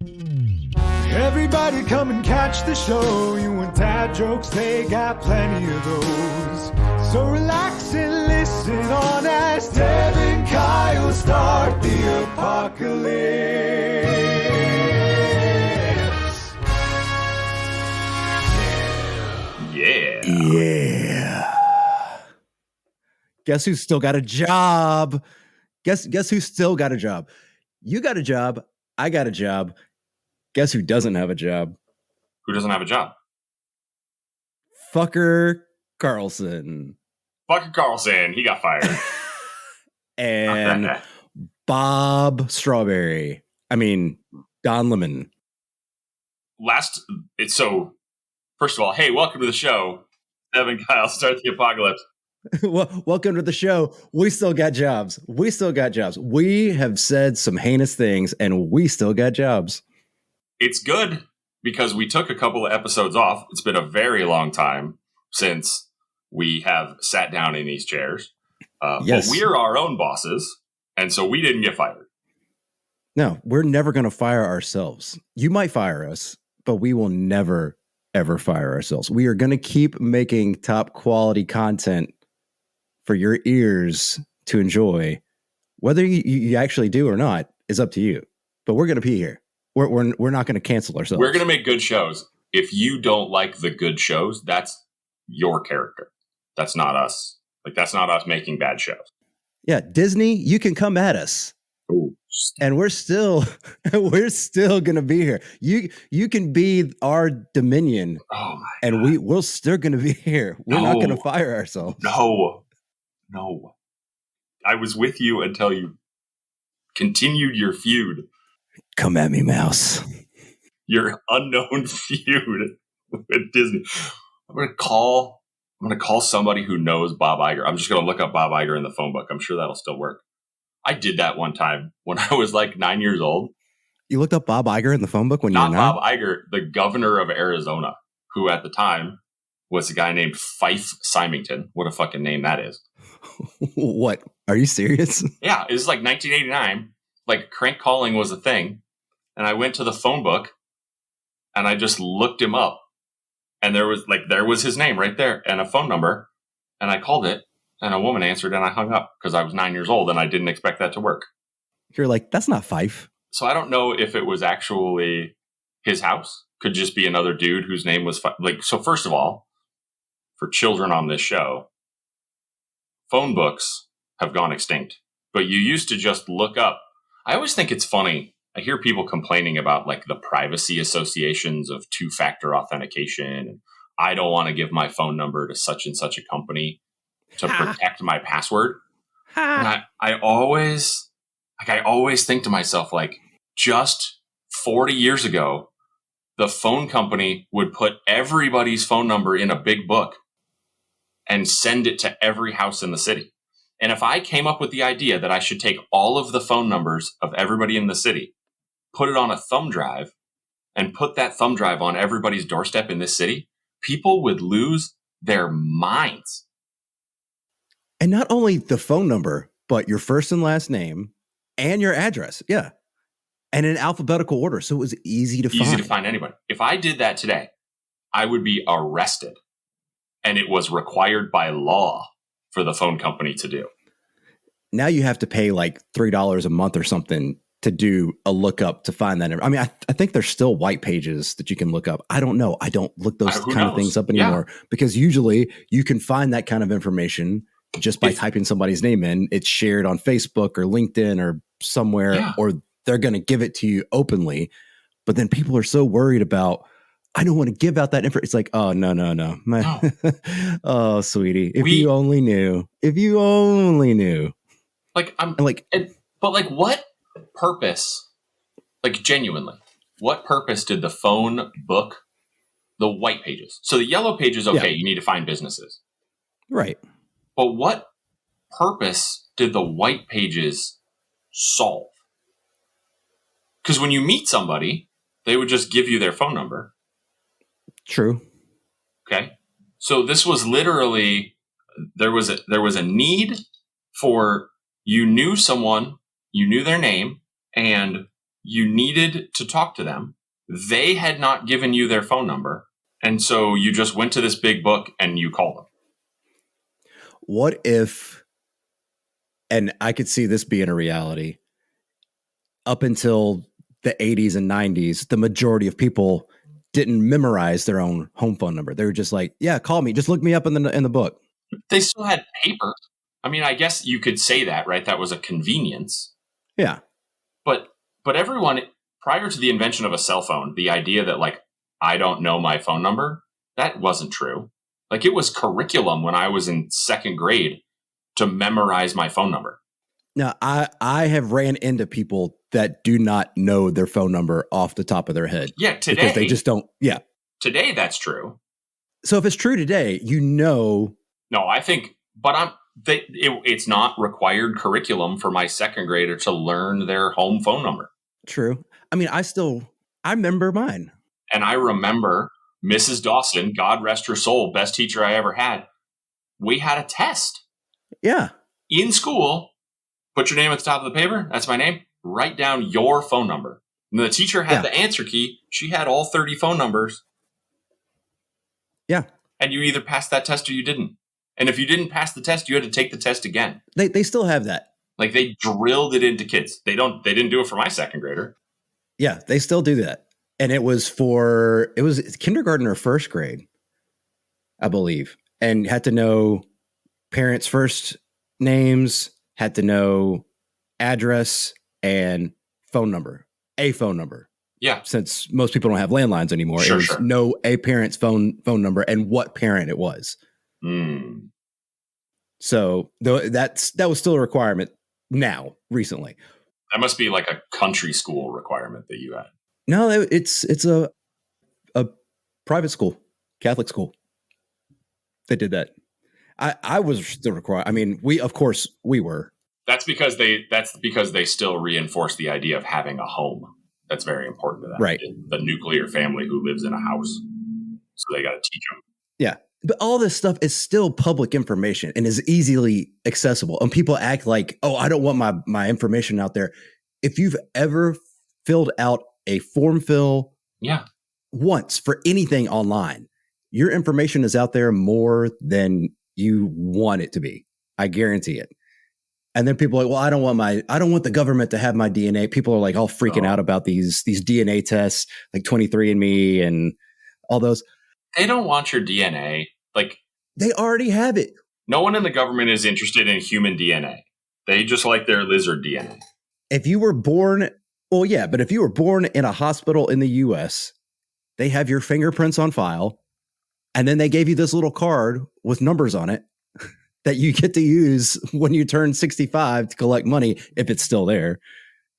Everybody come and catch the show. You want dad jokes, they got plenty of those. So relax and listen on as Dev and Kyle start the apocalypse. Yeah. Guess who's still got a job? Guess who's still got a job? You got a job. I got a job. Guess who doesn't have a job? Who doesn't have a job? Fucker Carlson. Fucker Carlson. He got fired. And Bob Strawberry. I mean, Don Lemon. So, first of all, hey, welcome to the show. Dev and Kyle start the apocalypse. Welcome to the show. We still got jobs. We still got jobs. We have said some heinous things, and we still got jobs. It's good because we took a couple of episodes off. It's been a very long time since we have sat down in these chairs. Yes. But we're our own bosses, and so we didn't get fired. No, we're never going to fire ourselves. You might fire us, but we will never, ever fire ourselves. We are going to keep making top quality content for your ears to enjoy. Whether you actually do or not is up to you. But we're going to be here. We're not going to cancel ourselves. We're going to make good shows. If you don't like the good shows, that's your character. That's not us. Like, that's not us making bad shows. Yeah, Disney, you can come at us. Ooh. And we're still going to be here. You can be our dominion. Oh my and God. we're still going to be here. We're not going to fire ourselves. No. I was with you until you continued your feud. Come at me, mouse. Your unknown feud with Disney. I'm gonna call somebody who knows Bob Iger. I'm just gonna look up Bob Iger in the phone book. I'm sure that'll still work. I did that one time when I was like 9 years old. You looked up Bob Iger in the phone book when you were 9? Not Bob Iger, the governor of Arizona, who at the time was a guy named Fife Symington. What a fucking name that is. What? Are you serious? Yeah, it was like 1989. Like, crank calling was a thing. And I went to the phone book and I just looked him up. And there was his name right there and a phone number. And I called it and a woman answered and I hung up because I was 9 years old and I didn't expect that to work. You're like, that's not Fife. So I don't know if it was actually his house. Could just be another dude whose name was Fife. Like, so first of all, for children on this show, phone books have gone extinct. But you used to just look up. I always think it's funny. I hear people complaining about like the privacy associations of two-factor authentication. And I don't want to give my phone number to such and such a company to protect my password. And I always think to myself, like, just 40 years ago, the phone company would put everybody's phone number in a big book and send it to every house in the city. And if I came up with the idea that I should take all of the phone numbers of everybody in the city, put it on a thumb drive, and put that thumb drive on everybody's doorstep in this city, people would lose their minds. And not only the phone number, but your first and last name and your address. Yeah. And in alphabetical order. So it was easy to find. Easy to find anybody. If I did that today, I would be arrested. And it was required by law for the phone company to do. Now you have to pay like $3 a month or something to do a lookup to find that. I mean, I think there's still white pages that you can look up. I don't know. I don't look those kind of things up anymore because usually you can find that kind of information just by typing somebody's name in. It's shared on Facebook or LinkedIn or somewhere, or they're going to give it to you openly. But then people are so worried about, I don't want to give out that information. It's like, oh, no. Oh, sweetie, if you only knew. Like, but what purpose, like, genuinely, what purpose did the phone book, the white pages? So the yellow pages, okay, you need to find businesses. Right. But what purpose did the white pages solve? Because when you meet somebody, they would just give you their phone number. True. Okay. So this was literally, there was a need for, you knew someone, you knew their name, and You needed to talk to them. They had not given you their phone number. And so you just went to this big book and you called them. What if, and I could see this being a reality, up until the 80s and 90s, the majority of people didn't memorize their own home phone number. They were just like, yeah, call me. Just look me up in the book. They still had paper. I mean, I guess you could say that, right? That was a convenience. Yeah. But everyone, prior to the invention of a cell phone, the idea that like, I don't know my phone number, that wasn't true. Like it was curriculum when I was in second grade to memorize my phone number. Now, I have ran into people that do not know their phone number off the top of their head. Yeah, today. Because they just don't. Yeah. Today, that's true. So if it's true today, you know. No, I think, but it's not required curriculum for my second grader to learn their home phone number. True. I mean, I remember mine. And I remember Mrs. Dawson, God rest her soul, best teacher I ever had. We had a test. Yeah. In school, put your name at the top of the paper. That's my name. Write down your phone number. And the teacher had the answer key. She had all 30 phone numbers. Yeah. And you either passed that test or you didn't. And if you didn't pass the test, you had to take the test again. They still have that. Like they drilled it into kids. They didn't do it for my second grader. Yeah, they still do that. And it was kindergarten or first grade, I believe. And had to know parents' first names, had to know address and phone number, a phone number. Yeah. Since most people don't have landlines anymore. Sure, it was know a parent's phone number and what parent it was. Mm. So that was still a requirement now, recently. That must be like a country school requirement that you had. No, it's a private school, Catholic school. They did that. I was still required. I mean, we were. That's because they still reinforce the idea of having a home. That's very important to them. Right. The nuclear family who lives in a house. So they got to teach them. Yeah. But all this stuff is still public information and is easily accessible. And people act like, oh, I don't want my information out there. If you've ever filled out a form fill once for anything online, your information is out there more than you want it to be. I guarantee it. And then people are like, well, I don't want the government to have my DNA. People are like all freaking out about these DNA tests, like 23andMe and all those. They don't want your DNA. Like they already have it. No one in the government is interested in human DNA. They just like their lizard DNA. If you were born, well, yeah, but if you were born in a hospital in the US, they have your fingerprints on file. And then they gave you this little card with numbers on it that you get to use when you turn 65 to collect money, if it's still there,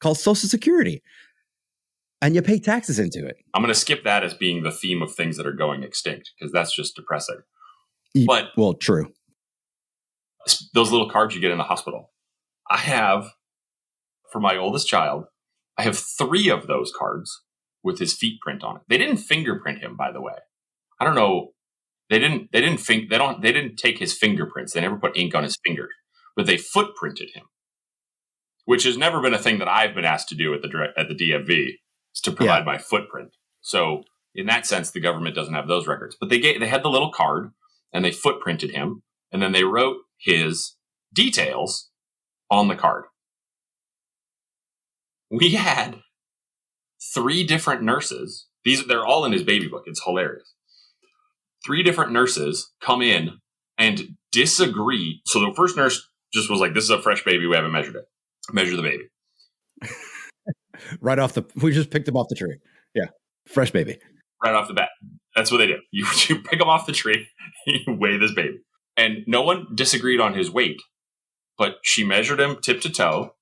called Social Security. And you pay taxes into it. I'm going to skip that as being the theme of things that are going extinct, because that's just depressing. But well, true. Those little cards you get in the hospital. I have, for my oldest child, I have 3 of those cards with his feet print on it. They didn't fingerprint him, by the way. I don't know. They didn't take his fingerprints. They never put ink on his fingers, but they footprinted him, which has never been a thing that I've been asked to do at the DMV, is to provide my footprint. So in that sense, the government doesn't have those records, but they had the little card and they footprinted him, and then they wrote his details on the card. We had 3 different nurses. They're all in his baby book. It's hilarious. 3 different nurses come in and disagree. So the first nurse just was like, this is a fresh baby. We haven't measured it. Measure the baby. We just picked him off the tree. Yeah. Fresh baby. Right off the bat. That's what they do. You pick him off the tree, you weigh this baby. And no one disagreed on his weight, but she measured him tip to toe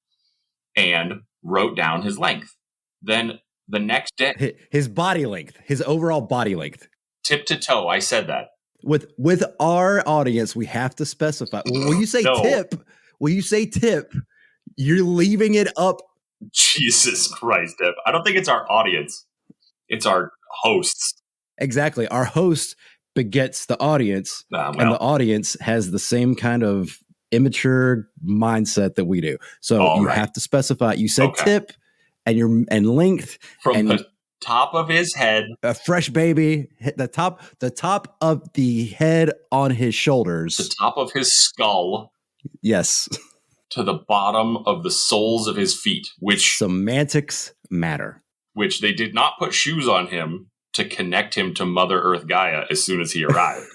and wrote down his length. Then the next day, his body length, his overall body length. Tip to toe. I said that. With our audience, we have to specify. When you say tip, you're leaving it up. Jesus Christ, Deb. I don't think it's our audience. It's our hosts. Exactly. Our host begets the audience, and the audience has the same kind of immature mindset that we do. So you have to specify. You said tip, and length from the top of his head, a fresh baby, the top of the head on his shoulders, the top of his skull, yes, to the bottom of the soles of his feet, which semantics matter. Which they did not put shoes on him to connect him to Mother Earth Gaia as soon as he arrived.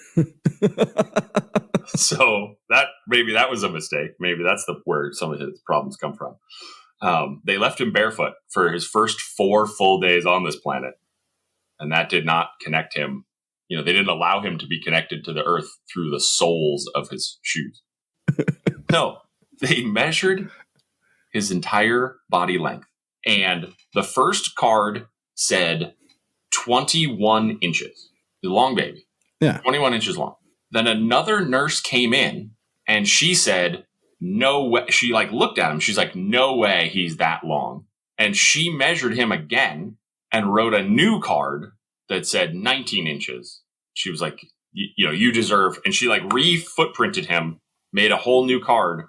So maybe that was a mistake. Maybe that's where some of his problems come from. They left him barefoot for his first 4 full days on this planet. And that did not connect him. They didn't allow him to be connected to the earth through the soles of his shoes. No, they measured his entire body length. And the first card said 21 inches. The long baby. Yeah. 21 inches long. Then another nurse came in and she said, no way. She looked at him. She's like, no way he's that long. And she measured him again and wrote a new card that said 19 inches. She was like, you deserve. And she re-footprinted him, made a whole new card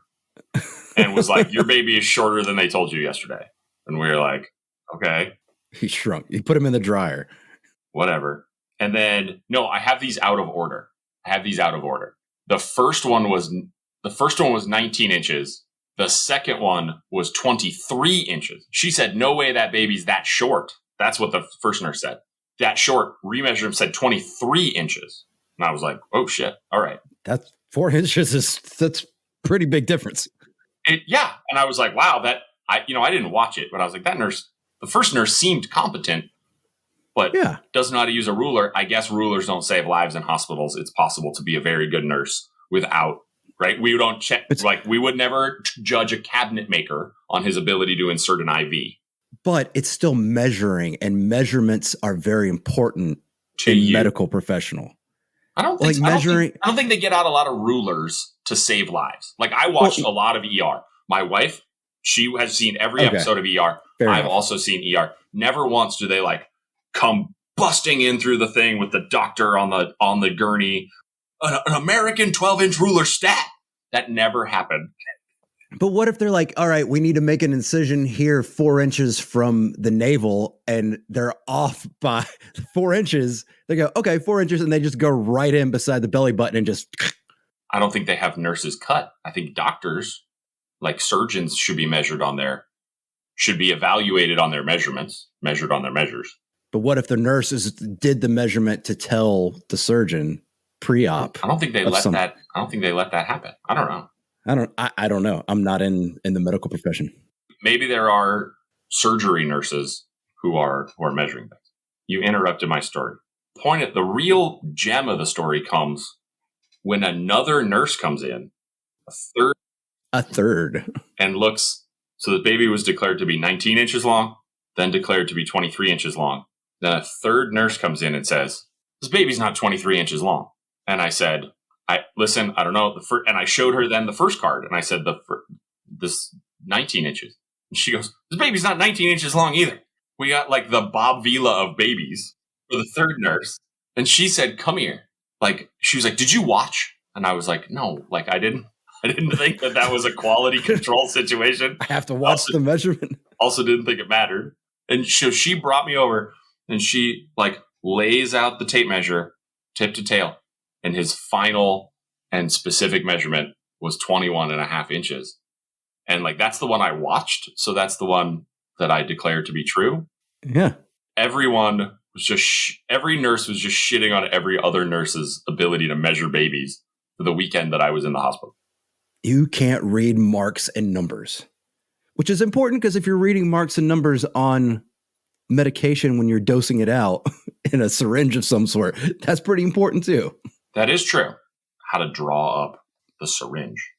and was like, your baby is shorter than they told you yesterday. And we were like, okay. He shrunk. You put him in the dryer. Whatever. And then, no, I have these out of order. The first one was 19 inches. The second one was 23 inches. She said, no way that baby's that short. That's what the first nurse said. That short. Remeasured him, said 23 inches. And I was like, oh shit. All right. That's 4 inches. That's pretty big difference. Yeah. And I was like, wow, I didn't watch it, but I was like, the first nurse seemed competent, but doesn't know how to use a ruler. I guess rulers don't save lives in hospitals. It's possible to be a very good nurse without, right? We don't check, we would never judge a cabinet maker on his ability to insert an IV. But it's still measuring, and measurements are very important to medical professional. I don't think measuring. I don't think they get out a lot of rulers to save lives. I watched a lot of ER. My wife, she has seen every episode of ER. I've also seen ER. Never once do they come busting in through the thing with the doctor on the gurney. An American 12-inch ruler stat. That never happened. But what if they're like, all right, we need to make an incision here 4 inches from the navel, and they're off by 4 inches. They go, okay, 4 inches, and they just go right in beside the belly button and just. I don't think they have nurses cut. I think doctors, surgeons, should be should be evaluated on their measurements, measured on their measures. But what if the nurses did the measurement to tell the surgeon pre-op? I don't think they let that happen. I don't know. I don't know. I'm not in the medical profession. Maybe there are surgery nurses who are measuring things. You interrupted my story. The real gem of the story comes when another nurse comes in, a third, and looks. So the baby was declared to be 19 inches long, then declared to be 23 inches long. Then a third nurse comes in and says, this baby's not 23 inches long. And I said, I don't know. And I showed her then the first card, and I said, this 19 inches. And she goes, this baby's not 19 inches long either. We got the Bob Vila of babies for the third nurse. And she said, come here. She was like, did you watch? And I was like, no, I didn't think that was a quality control situation. I have to watch the measurement. Also didn't think it mattered. And so she brought me over, and she lays out the tape measure tip to tail. And his final and specific measurement was 21 and a half inches. And that's the one I watched. So that's the one that I declared to be true. Yeah. Every nurse was just shitting on every other nurse's ability to measure babies for the weekend that I was in the hospital. You can't read marks and numbers, which is important because if you're reading marks and numbers on medication when you're dosing it out in a syringe of some sort, that's pretty important too. That is true. How to draw up the syringe.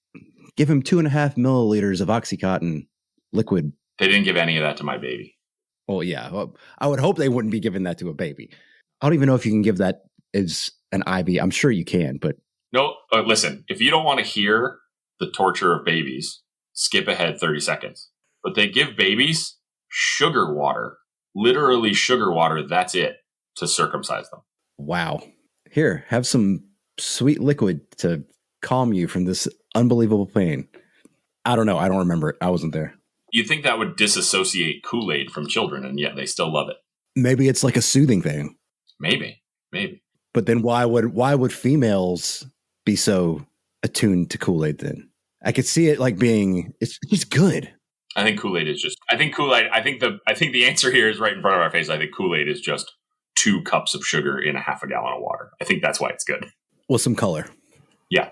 Give him 2.5 milliliters of Oxycontin liquid. They didn't give any of that to my baby. Oh, yeah. Well, I would hope they wouldn't be giving that to a baby. I don't even know if you can give that as an IV. I'm sure you can, but. No, listen, if you don't want to hear the torture of babies, skip ahead 30 seconds. But they give babies sugar water, literally sugar water. That's it, to circumcise them. Wow. Here, have some sweet liquid to calm you from this unbelievable pain. I don't know. I don't remember it. I wasn't there. You think that would disassociate Kool-Aid from children, and yet they still love it. Maybe it's like a soothing thing. Maybe. But then why would females be so attuned to Kool-Aid then? I could see it like being it's good. I think Kool-Aid is just. I think the answer here is right in front of our face. I think Kool-Aid is just 2 cups of sugar in a half a gallon of water. I think that's why it's good. With some color. Yeah,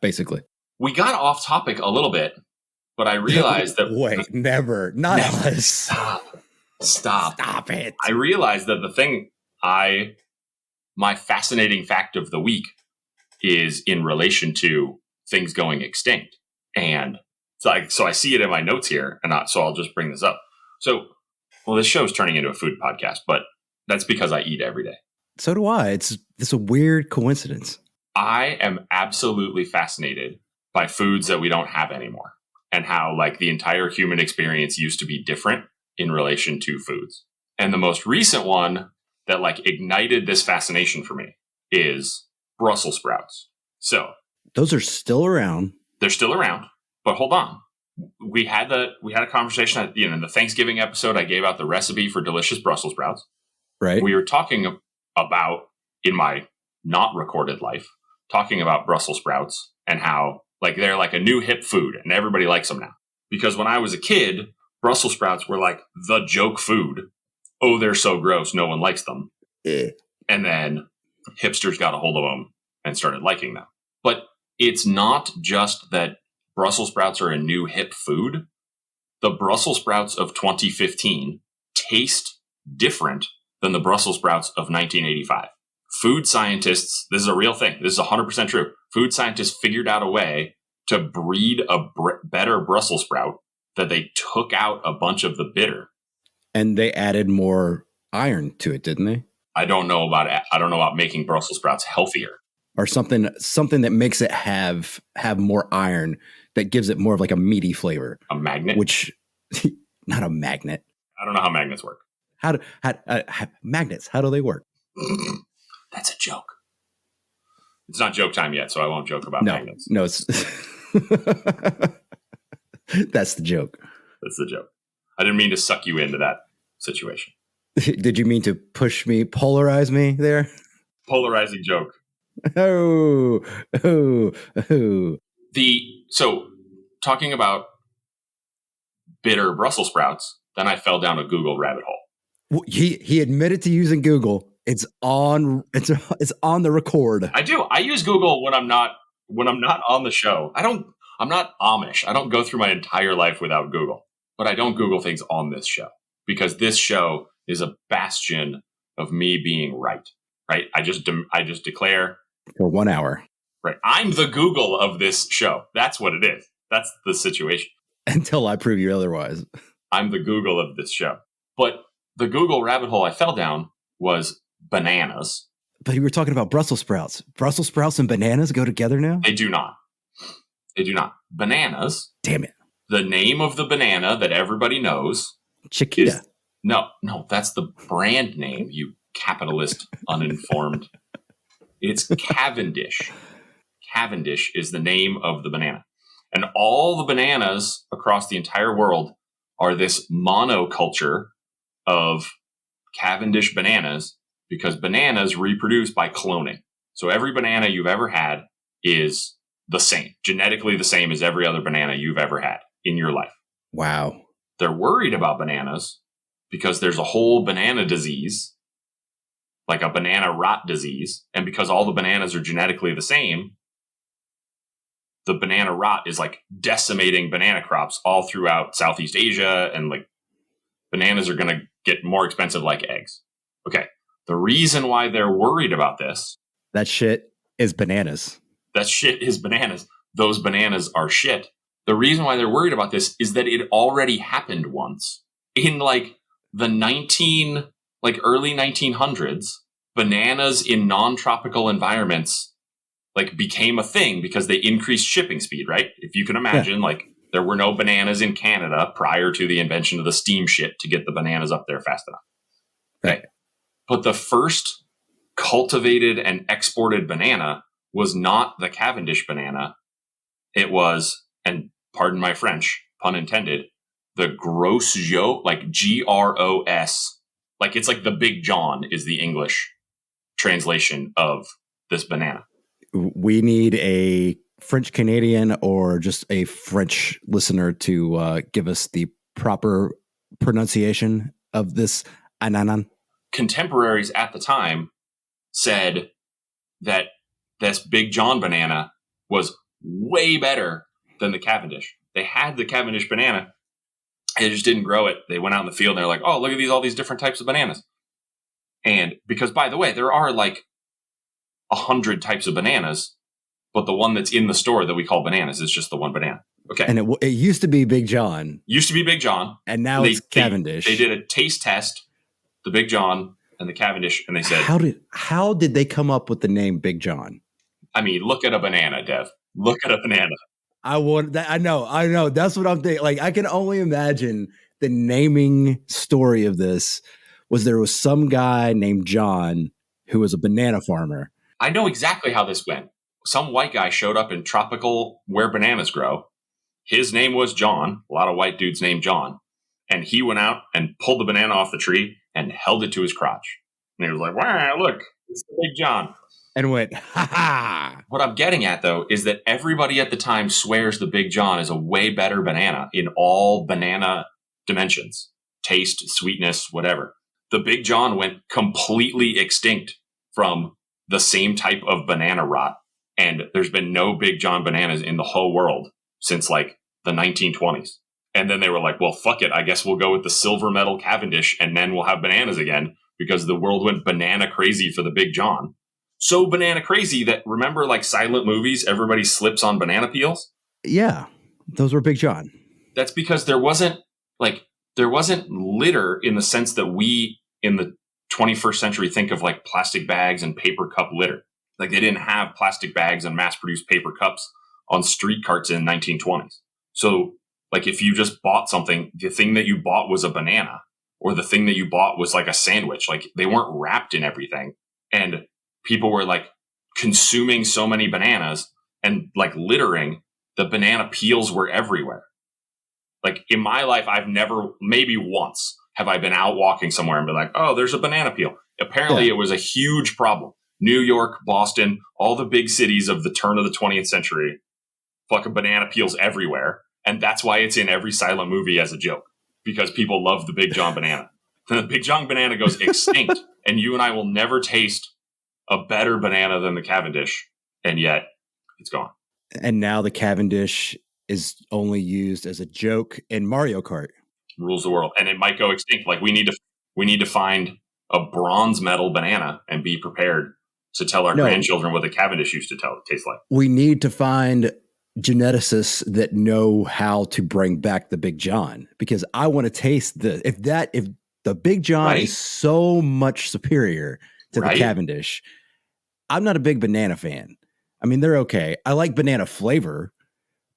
basically. We got off topic a little bit, but I realized that. Wait, never, not us. Stop it! I realized that the thing my fascinating fact of the week is in relation to things going extinct, and so I see it in my notes here, and so I'll just bring this up. So, this show is turning into a food podcast, but that's because I eat every day. So do I. It's a weird coincidence. I am absolutely fascinated by foods that we don't have anymore, and how like the entire human experience used to be different in relation to foods. And the most recent one that like ignited this fascination for me is Brussels sprouts. So those are still around. They're still around, but hold on. We had a conversation at, in the Thanksgiving episode. I gave out the recipe for delicious Brussels sprouts. Right. We were talking about, in my not recorded life, talking about Brussels sprouts and how like they're like a new hip food and everybody likes them now. Because when I was a kid, Brussels sprouts were like the joke food. Oh, they're so gross. No one likes them. And then hipsters got a hold of them and started liking them. But it's not just that Brussels sprouts are a new hip food. The Brussels sprouts of 2015 taste different than the Brussels sprouts of 1985. Food scientists, this is a real thing. This is 100% true. Food scientists figured out a way to breed a better Brussels sprout that they took out a bunch of the bitter. And they added more iron to it, didn't they? I don't know about making Brussels sprouts healthier. Or something that makes it have more iron that gives it more of like a meaty flavor. A magnet? Which, not a magnet. I don't know how magnets work. Magnets, how do they work? That's a joke. It's not joke time yet, so I won't joke about magnets. No, it's that's the joke. That's the joke. I didn't mean to suck you into that situation. Did you mean to polarize me there? Polarizing joke. Oh. So talking about bitter Brussels sprouts, then I fell down a Google rabbit hole. He admitted to using Google. It's on the record. I do. I use Google when I'm not on the show. I'm not Amish. I don't go through my entire life without Google. But I don't Google things on this show because this show is a bastion of me being right. Right? I just declare for 1 hour. Right. I'm the Google of this show. That's what it is. That's the situation. Until I prove you otherwise. I'm the Google of this show. But the Google rabbit hole I fell down was bananas. But you were talking about Brussels sprouts. Brussels sprouts and bananas go together now? They do not. Bananas. Damn it. The name of the banana that everybody knows. Chiquita. No, that's the brand name, you capitalist uninformed. It's Cavendish. Cavendish is the name of the banana. And all the bananas across the entire world are this monoculture of Cavendish bananas because bananas reproduce by cloning. So every banana you've ever had is the same, genetically the same as every other banana you've ever had in your life. Wow. They're worried about bananas because there's a whole banana disease, like a banana rot disease. And because all the bananas are genetically the same, the banana rot is like decimating banana crops all throughout Southeast Asia. And like bananas are going to get more expensive like eggs. Okay. The reason why they're worried about this. That shit is bananas. That shit is bananas. Those bananas are shit. The reason why they're worried about this is that it already happened once in like the early 1900s. Bananas in non-tropical environments like became a thing because they increased shipping speed, right? If you can imagine, like there were no bananas in Canada prior to the invention of the steamship to get the bananas up there fast enough. Okay. But the first cultivated and exported banana was not the Cavendish banana. It was, and pardon my French, pun intended, the gross yo, like GROS, like it's like the Big John is the English translation of this banana. We need a French Canadian or just a French listener to give us the proper pronunciation of this ananan. Contemporaries at the time said that this Big John banana was way better than the Cavendish. They had the Cavendish banana. They just didn't grow it. They went out in the field and they're like, oh, look at all these different types of bananas. And because, by the way, there are like 100 types of bananas, but the one that's in the store that we call bananas is just the one banana. Okay. And it used to be Big John. Used to be Big John. And now it's Cavendish. They did a taste test, the Big John and the Cavendish, and they said, how did they come up with the name Big John? I mean, look at a banana, Dev. Look at a banana. I know. That's what I'm thinking. Like, I can only imagine the naming story of this there was some guy named John who was a banana farmer. I know exactly how this went. Some white guy showed up in tropical where bananas grow. His name was John. A lot of white dudes named John. And he went out and pulled the banana off the tree and held it to his crotch. And he was like, wow, look, it's the Big John. And went, ha ha. What I'm getting at, though, is that everybody at the time swears the Big John is a way better banana in all banana dimensions. Taste, sweetness, whatever. The Big John went completely extinct from the same type of banana rot. And there's been no Big John bananas in the whole world since like the 1920s. And then they were like, well, fuck it. I guess we'll go with the silver medal Cavendish and then we'll have bananas again because the world went banana crazy for the Big John. So banana crazy that, remember, like silent movies, everybody slips on banana peels? Yeah, those were Big John. That's because there wasn't litter in the sense that we in the 21st century think of like plastic bags and paper cup litter. Like they didn't have plastic bags and mass-produced paper cups on street carts in the 1920s. So like if you just bought something, the thing that you bought was a banana, or the thing that you bought was like a sandwich. Like they weren't wrapped in everything. And people were like consuming so many bananas and like littering, the banana peels were everywhere. Like in my life, I've never, maybe once, have I been out walking somewhere and been like, oh, there's a banana peel. Apparently It was a huge problem. New York, Boston, all the big cities of the turn of the 20th century, fucking banana peels everywhere. And that's why it's in every silent movie as a joke, because people love the Big John banana. Then the Big John banana goes extinct, and you and I will never taste a better banana than the Cavendish, and yet it's gone. And now the Cavendish is only used as a joke in Mario Kart. Rules the world, and it might go extinct. Like we need to find a bronze medal banana and be prepared to tell our grandchildren what the Cavendish used to taste like. We need to find geneticists that know how to bring back the Big John, because I want to taste if the Big John is so much superior to the Cavendish. I'm not a big banana fan. I mean, they're okay. I like banana flavor,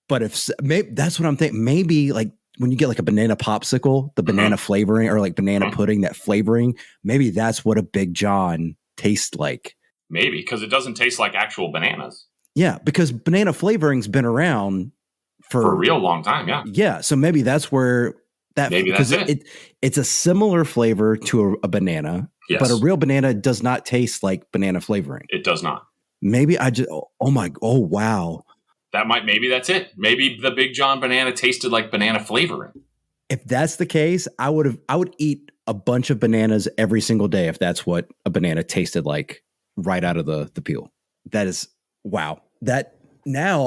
but that's what I'm thinking. Maybe like when you get like a banana popsicle, the banana flavoring, or like banana pudding, that flavoring, maybe that's what a Big John tastes like. Maybe because it doesn't taste like actual bananas. Yeah, because banana flavoring's been around for a real long time. Yeah. Yeah. So maybe that's where that's it's a similar flavor to a banana, but a real banana does not taste like banana flavoring. It does not. Maybe wow. Maybe that's it. Maybe the Big John banana tasted like banana flavoring. If that's the case, I would eat a bunch of bananas every single day if that's what a banana tasted like right out of the peel. That is wow. That now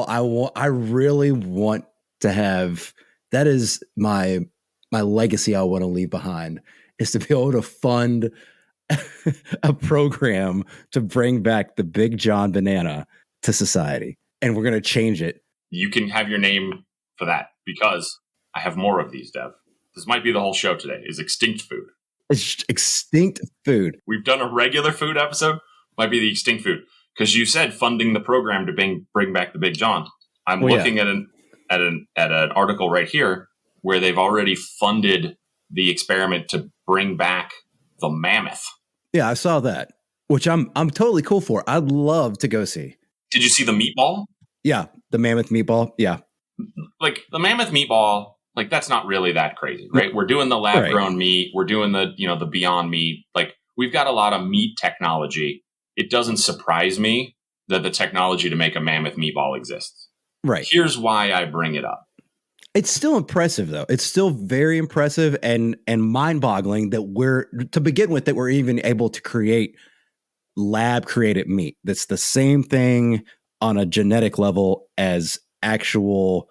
I really want to have, that is my legacy I want to leave behind, is to be able to fund a program to bring back the Big John banana to society. And we're going to change it. You can have your name for that, because I have more of these, Dev. This might be the whole show today, is extinct food. Extinct food. We've done a regular food episode. Might be the extinct food. Because you said funding the program to bring back the Big John. I'm looking at an article right here where they've already funded the experiment to bring back the mammoth. Yeah, I saw that, which I'm totally cool for. I'd love to go see. Did you see the meatball? Yeah, the mammoth meatball. Yeah. Like the mammoth meatball, Like, that's not really that crazy, right? We're doing the lab grown meat. We're doing the, the Beyond Meat. Like, we've got a lot of meat technology. It doesn't surprise me that the technology to make a mammoth meatball exists. Right. Here's why I bring it up. It's still impressive, though. It's still very impressive and mind-boggling that we're even able to create lab-created meat. That's the same thing on a genetic level as actual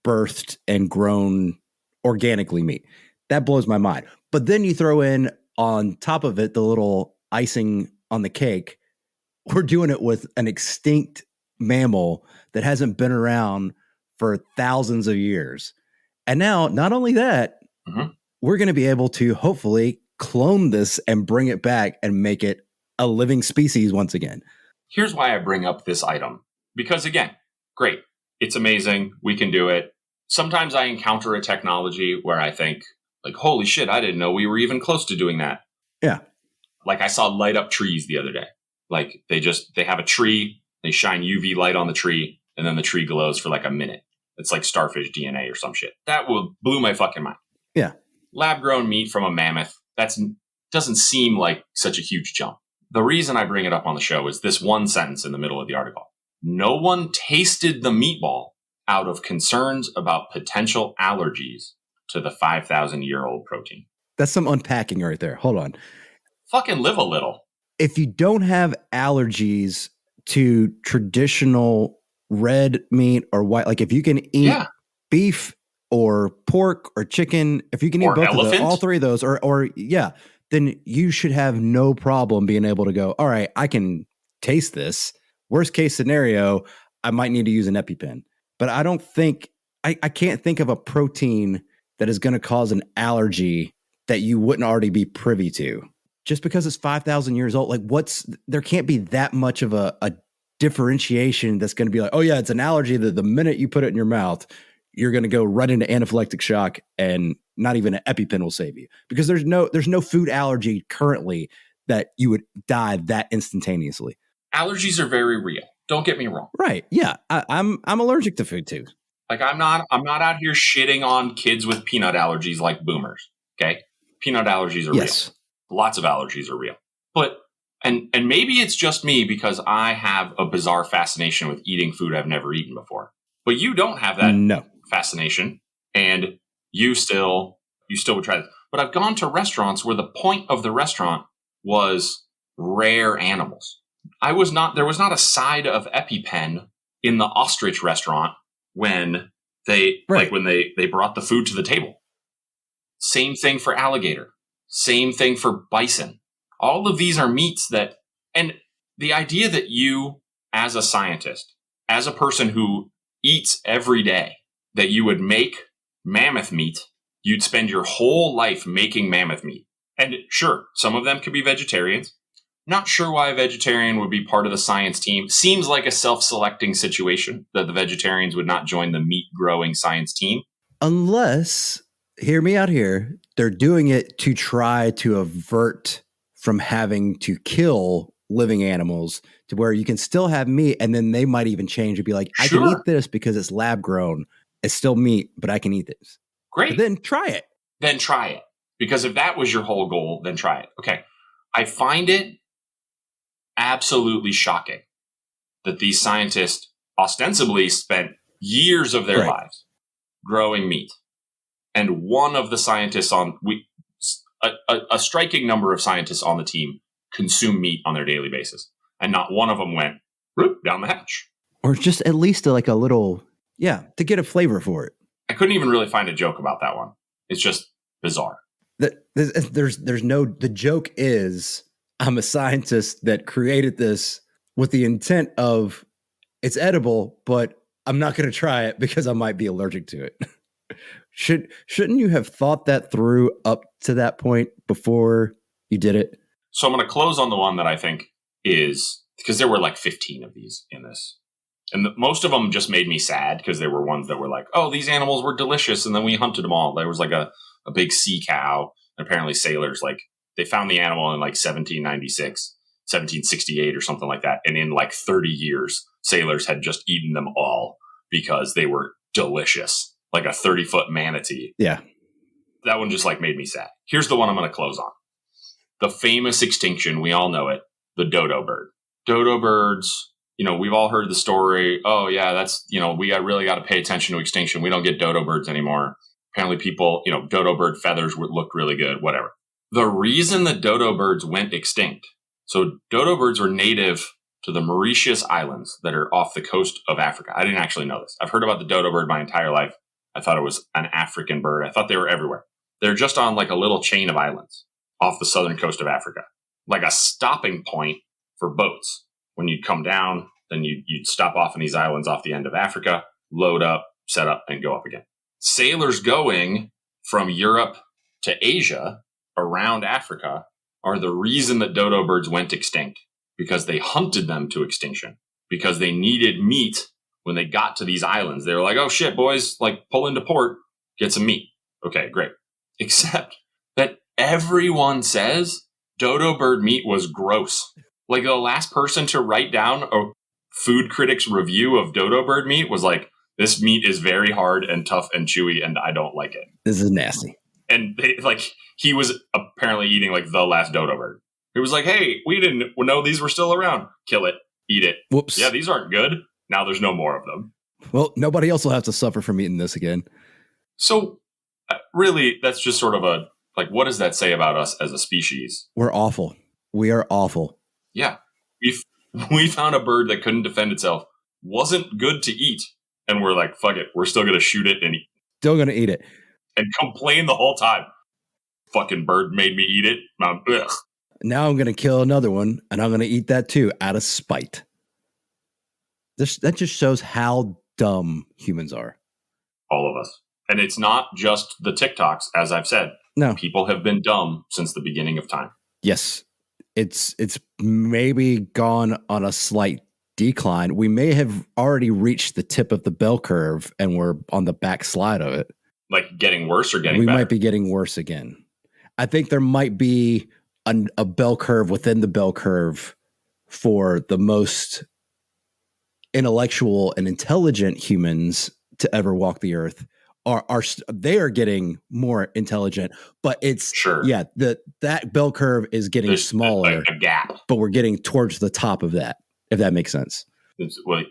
birthed and grown organically meat. That blows my mind. But then you throw in on top of it the little icing on the cake. We're doing it with an extinct mammal that hasn't been around for thousands of years. And now, not only that, we're going to be able to hopefully clone this and bring it back and make it a living species once again. Here's why I bring up this item. Because again, great. It's amazing. We can do it. Sometimes I encounter a technology where I think, like, holy shit, I didn't know we were even close to doing that. Yeah. Like, I saw light up trees the other day. Like, they have a tree, they shine UV light on the tree, and then the tree glows for like a minute. It's like starfish DNA or some shit. That blew my fucking mind. Yeah. Lab grown meat from a mammoth. Doesn't seem like such a huge jump. The reason I bring it up on the show is this one sentence in the middle of the article. No one tasted the meatball out of concerns about potential allergies to the 5,000-year-old protein. That's some unpacking right there. Hold on. Fucking live a little. If you don't have allergies to traditional red meat or white, like if you can eat beef or pork or chicken, if you can eat both of those, all three of those, then you should have no problem being able to go, all right, I can taste this. Worst case scenario, I might need to use an EpiPen. But I don't think, I can't think of a protein that is going to cause an allergy that you wouldn't already be privy to. Just because it's 5,000 years old, like there can't be that much of a differentiation that's going to be like, oh yeah, it's an allergy that the minute you put it in your mouth, you're going to go right into anaphylactic shock and not even an EpiPen will save you. Because there's no food allergy currently that you would die that instantaneously. Allergies are very real. Don't get me wrong. Right. Yeah. I'm allergic to food too. Like I'm not out here shitting on kids with peanut allergies like boomers. Okay. Peanut allergies are real. Lots of allergies are real. But and maybe it's just me because I have a bizarre fascination with eating food I've never eaten before. But you don't have that fascination, and you still would try this. But I've gone to restaurants where the point of the restaurant was rare animals. There was not a side of EpiPen in the ostrich restaurant when they brought the food to the table. Same thing for alligator. Same thing for bison. All of these are meats and the idea that you, as a scientist, as a person who eats every day, that you would make mammoth meat, you'd spend your whole life making mammoth meat. And sure, some of them could be vegetarians. Not sure why a vegetarian would be part of the science team. Seems like a self-selecting situation that the vegetarians would not join the meat-growing science team. Unless, hear me out here, they're doing it to try to avert from having to kill living animals to where you can still have meat, and then they might even change and be like, I can eat this because it's lab-grown. It's still meat, but I can eat this. Great. But then try it. Then try it. Because if that was your whole goal, then try it. Okay. I find it absolutely shocking that these scientists ostensibly spent years of their lives growing meat. And one of the scientists a striking number of scientists on the team consume meat on their daily basis. And not one of them went down the hatch. Or just at least like a little, to get a flavor for it. I couldn't even really find a joke about that one. It's just bizarre. The joke is, I'm a scientist that created this with the intent of it's edible, but I'm not going to try it because I might be allergic to it. Shouldn't you have thought that through up to that point before you did it? So I'm going to close on the one that I think is, because there were like 15 of these in this. And most of them just made me sad because there were ones that were like, oh, these animals were delicious. And then we hunted them all. There was like a big sea cow. And apparently sailors, like, they found the animal in like 1796, 1768 or something like that. And in like 30 years, sailors had just eaten them all because they were delicious. like a 30-foot manatee. Yeah. That one just like made me sad. Here's the one I'm going to close on. The famous extinction, we all know it, the dodo bird. Dodo birds, we've all heard the story. Oh, yeah, that's, we really got to pay attention to extinction. We don't get dodo birds anymore. Apparently people, dodo bird feathers looked really good, whatever. The reason the dodo birds went extinct, so dodo birds were native to the Mauritius Islands that are off the coast of Africa. I didn't actually know this. I've heard about the dodo bird my entire life. I thought it was an African bird. I thought they were everywhere. They're just on like a little chain of islands off the southern coast of Africa, like a stopping point for boats. When you'd come down, then you'd stop off on these islands off the end of Africa, load up, set up, and go up again. Sailors going from Europe to Asia around Africa are the reason that dodo birds went extinct, because they hunted them to extinction, because they needed meat when they got to these islands. They were like, oh shit, boys, like pull into port, get some meat. Okay, great. Except that everyone says dodo bird meat was gross. Like the last person to write down a food critic's review of dodo bird meat was like, this meat is very hard and tough and chewy and I don't like it. This is nasty. And he was apparently eating like the last dodo bird. It was like, hey, we didn't know these were still around. Kill it. Eat it. Whoops. Yeah, these aren't good. Now there's no more of them. Well, nobody else will have to suffer from eating this again. So really, that's just sort of what does that say about us as a species? We're awful. We are awful. Yeah. We found a bird that couldn't defend itself, wasn't good to eat. And we're like, fuck it. We're still going to shoot it and eat. Still going to eat it. And complain the whole time. Fucking bird made me eat it. Ugh. Now I'm going to kill another one, and I'm going to eat that too, out of spite. That just shows how dumb humans are. All of us. And it's not just the TikToks, as I've said. No. People have been dumb since the beginning of time. Yes. It's maybe gone on a slight decline. We may have already reached the tip of the bell curve, and we're on the backslide of it. Like getting worse or getting better? We might be getting worse again. I think there might be a bell curve within the bell curve for the most intellectual and intelligent humans to ever walk the earth. They are getting more intelligent, but it's sure. Yeah, that bell curve is getting There's smaller, a gap, but we're getting towards the top of that, if that makes sense.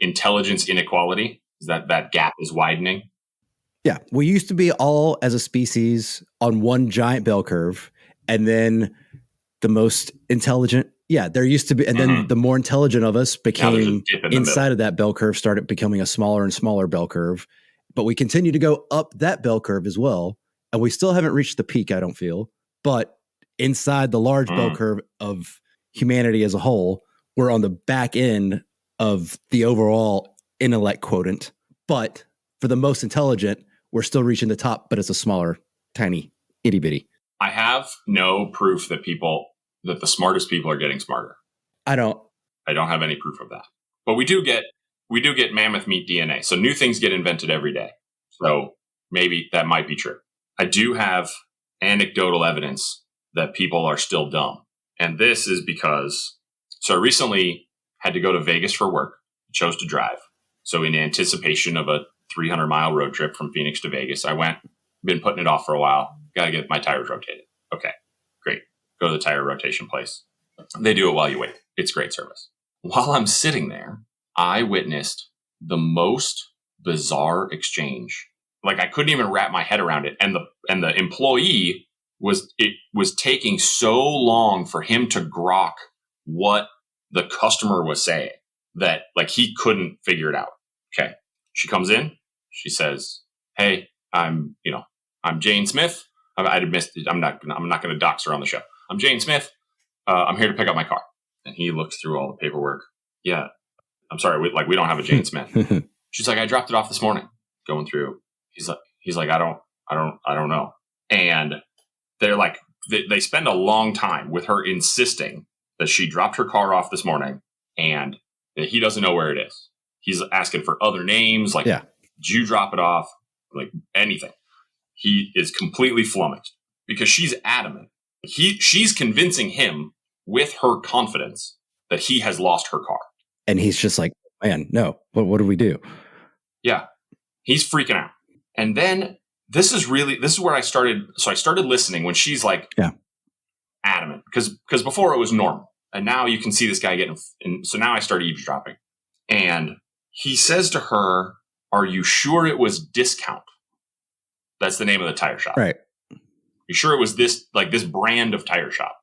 Intelligence inequality is that gap is widening. Yeah, we used to be all as a species on one giant bell curve, and then the most intelligent. Yeah, there used to be, and then the more intelligent of us became inside of that bell curve, started becoming a smaller and smaller bell curve. But we continue to go up that bell curve as well. And we still haven't reached the peak, I don't feel. But inside the large bell curve of humanity as a whole, we're on the back end of the overall intellect quotient. But for the most intelligent, we're still reaching the top, but it's a smaller, tiny, itty bitty. I have no proof that the smartest people are getting smarter. I don't have any proof of that. But we do get mammoth meat DNA. So new things get invented every day. So maybe that might be true. I do have anecdotal evidence that people are still dumb. And this is because, so I recently had to go to Vegas for work, chose to drive. So in anticipation of a 300-mile road trip from Phoenix to Vegas, I went, been putting it off for a while. Got to get my tires rotated. Okay, great. Go to the tire rotation place. They do it while you wait. It's great service. While I'm sitting there, I witnessed the most bizarre exchange. Like I couldn't even wrap my head around it. And the employee was taking so long for him to grok what the customer was saying that like he couldn't figure it out. Okay. She comes in, she says, "Hey, I'm Jane Smith. I'm not going to dox her on the show. I'm Jane Smith. I'm here to pick up my car." And he looked through all the paperwork. Yeah. I'm sorry. We don't have a Jane Smith. She's like, "I dropped it off this morning." Going through. He's like, I don't know. And they're like, they spend a long time with her insisting that she dropped her car off this morning and that he doesn't know where it is. He's asking for other names. Like, Did you drop it off? Like anything. He is completely flummoxed because she's adamant. She's convincing him with her confidence that he has lost her car. And he's just like, man, no, what do we do? Yeah. He's freaking out. And then this is where I started. So I started listening when she's like adamant because before it was normal. And now you can see this guy getting, and so now I started eavesdropping. And he says to her, "Are you sure it was Discount? That's the name of the tire shop. Right. You sure it was this brand of tire shop?"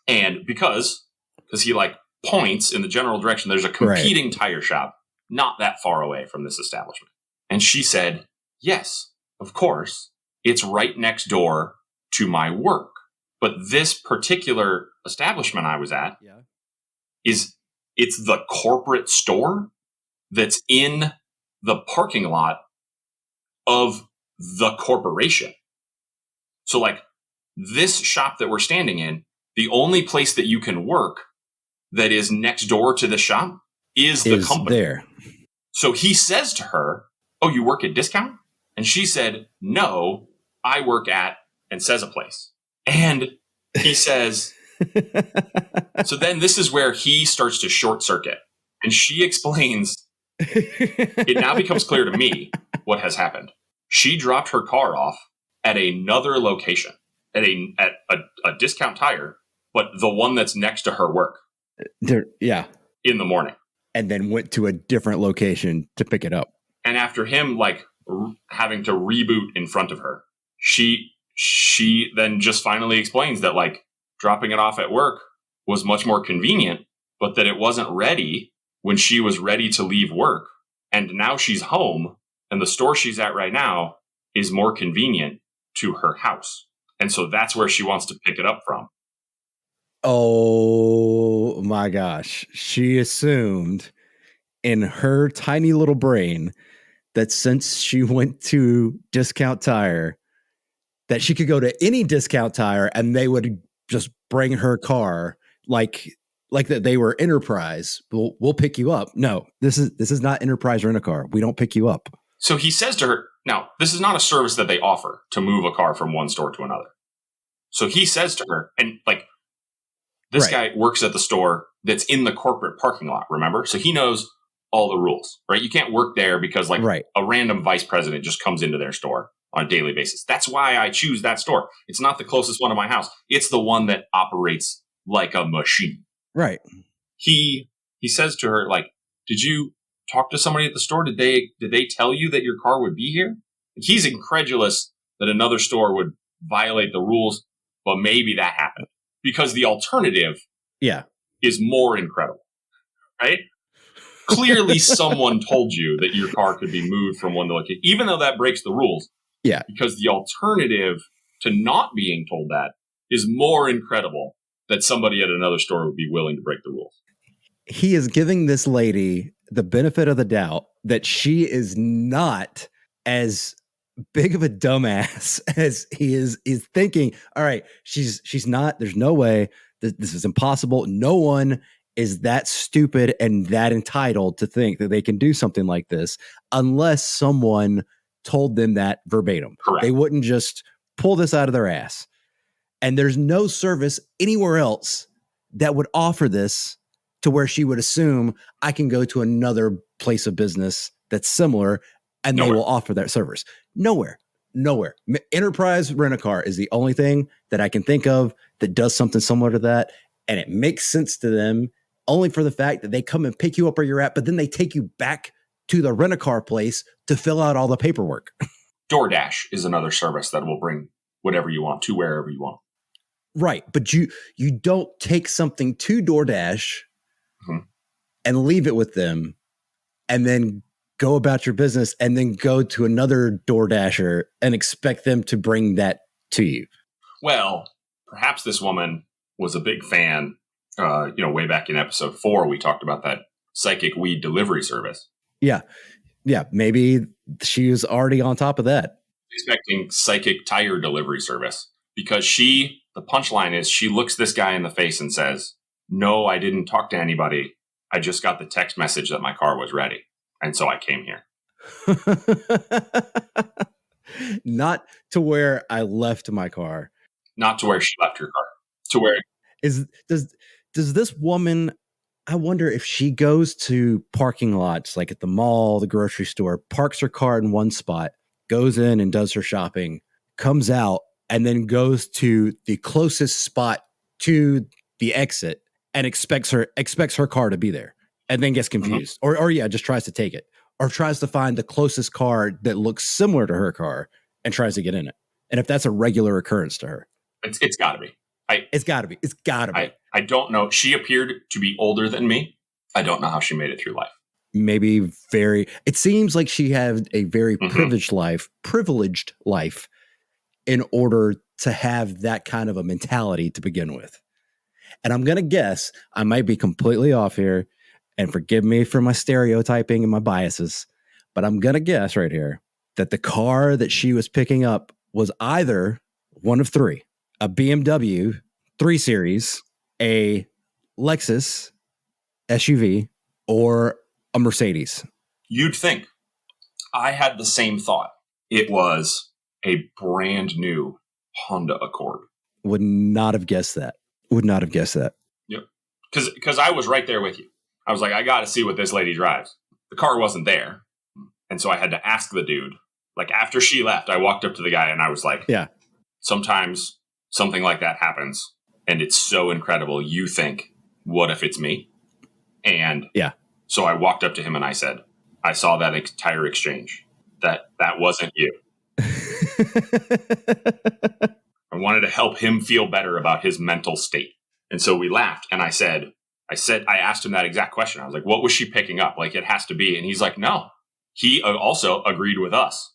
And because he like points in the general direction, there's a competing tire shop not that far away from this establishment. And she said, "Yes, of course. It's right next door to my work. But this particular establishment I was at it's the corporate store that's in the parking lot of the corporation. So like this shop that we're standing in, the only place that you can work that is next door to the shop is the company there." So he says to her, "Oh, you work at Discount?" And she said, "No, I work at," and says a place. And he says, so then this is where he starts to short circuit. And she explains, it now becomes clear to me what has happened. She dropped her car off at another location, at a Discount tire, but the one that's next to her work. In the morning. And then went to a different location to pick it up. And after him, like, having to reboot in front of her, she then just finally explains that, like, dropping it off at work was much more convenient, but that it wasn't ready when she was ready to leave work. And now she's home, and the store she's at right now is more convenient to her house. And so that's where she wants to pick it up from. Oh my gosh. She assumed in her tiny little brain that since she went to Discount Tire, that she could go to any Discount Tire and they would just bring her car like that they were Enterprise. We'll pick you up. No, this is not Enterprise Rent-A-Car. We don't pick you up. So he says to her, now, this is not a service that they offer to move a car from one store to another. So he says to her, and like, this guy works at the store that's in the corporate parking lot, remember? So he knows all the rules, right? You can't work there because like a random vice president just comes into their store on a daily basis. That's why I choose that store. It's not the closest one to my house. It's the one that operates like a machine. Right. He says to her, like, did you talk to somebody at the store? Did they tell you that your car would be here? He's incredulous that another store would violate the rules, but maybe that happened. Because the alternative is more incredible, right? Clearly someone told you that your car could be moved from one location, even though that breaks the rules. Yeah. Because the alternative to not being told that is more incredible that somebody at another store would be willing to break the rules. He is giving this lady the benefit of the doubt that she is not as big of a dumbass as he is thinking. All right, she's not. There's no way. This is impossible. No one is that stupid and that entitled to think that they can do something like this unless someone told them that verbatim. Correct. They wouldn't just pull this out of their ass. And there's no service anywhere else that would offer this to where she would assume I can go to another place of business that's similar and they will offer that service. Nowhere. Enterprise Rent-A-Car is the only thing that I can think of that does something similar to that. And it makes sense to them only for the fact that they come and pick you up where you're at, but then they take you back to the rent-a-car place to fill out all the paperwork. Doordash is another service that will bring whatever you want to wherever you want. Right. But you don't take something to Doordash and leave it with them and then go about your business and then go to another DoorDasher and expect them to bring that to you. Well, perhaps this woman was a big fan. Way back in episode 4, we talked about that psychic weed delivery service. Yeah. Maybe she was already on top of that. Expecting psychic tire delivery service because the punchline is she looks this guy in the face and says, "No, I didn't talk to anybody. I just got the text message that my car was ready. And so I came here." Not to where I left my car. Not to where she left her car. To where does this woman, I wonder if she goes to parking lots like at the mall, the grocery store, parks her car in one spot, goes in and does her shopping, comes out, and then goes to the closest spot to the exit and expects her car to be there, and then gets confused. Or just tries to take it, or tries to find the closest car that looks similar to her car and tries to get in it. And if that's a regular occurrence to her, it's got to be. It's got to be. I don't know. She appeared to be older than me. I don't know how she made it through life. Maybe it seems like she had a very privileged life in order to have that kind of a mentality to begin with. And I'm going to guess, I might be completely off here, and forgive me for my stereotyping and my biases, but I'm going to guess right here that the car that she was picking up was either one of three: a BMW 3 Series, a Lexus SUV, or a Mercedes. You'd think. I had the same thought. It was a brand new Honda Accord. Would not have guessed that. Yep. Because I was right there with you. I was like, I got to see what this lady drives. The car wasn't there. And so I had to ask the dude. Like, after she left, I walked up to the guy and I was like, yeah, sometimes something like that happens. And it's so incredible. You think, what if it's me? And yeah. So I walked up to him and I said, I saw that entire exchange. That wasn't you. I wanted to help him feel better about his mental state. And so we laughed. And I asked him that exact question. I was like, what was she picking up? Like, it has to be. And he's like, no. He also agreed with us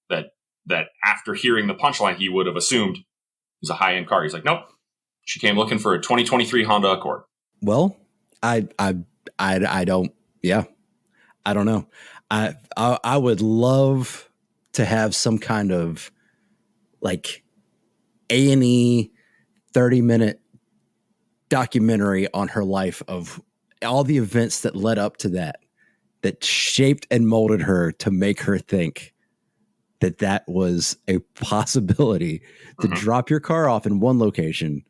that after hearing the punchline, he would have assumed it was a high-end car. He's like, nope. She came looking for a 2023 Honda Accord. Well, I don't know. I would love to have some kind of like A&E 30-minute documentary on her life of all the events that led up to that shaped and molded her to make her think that was a possibility to drop your car off in one location,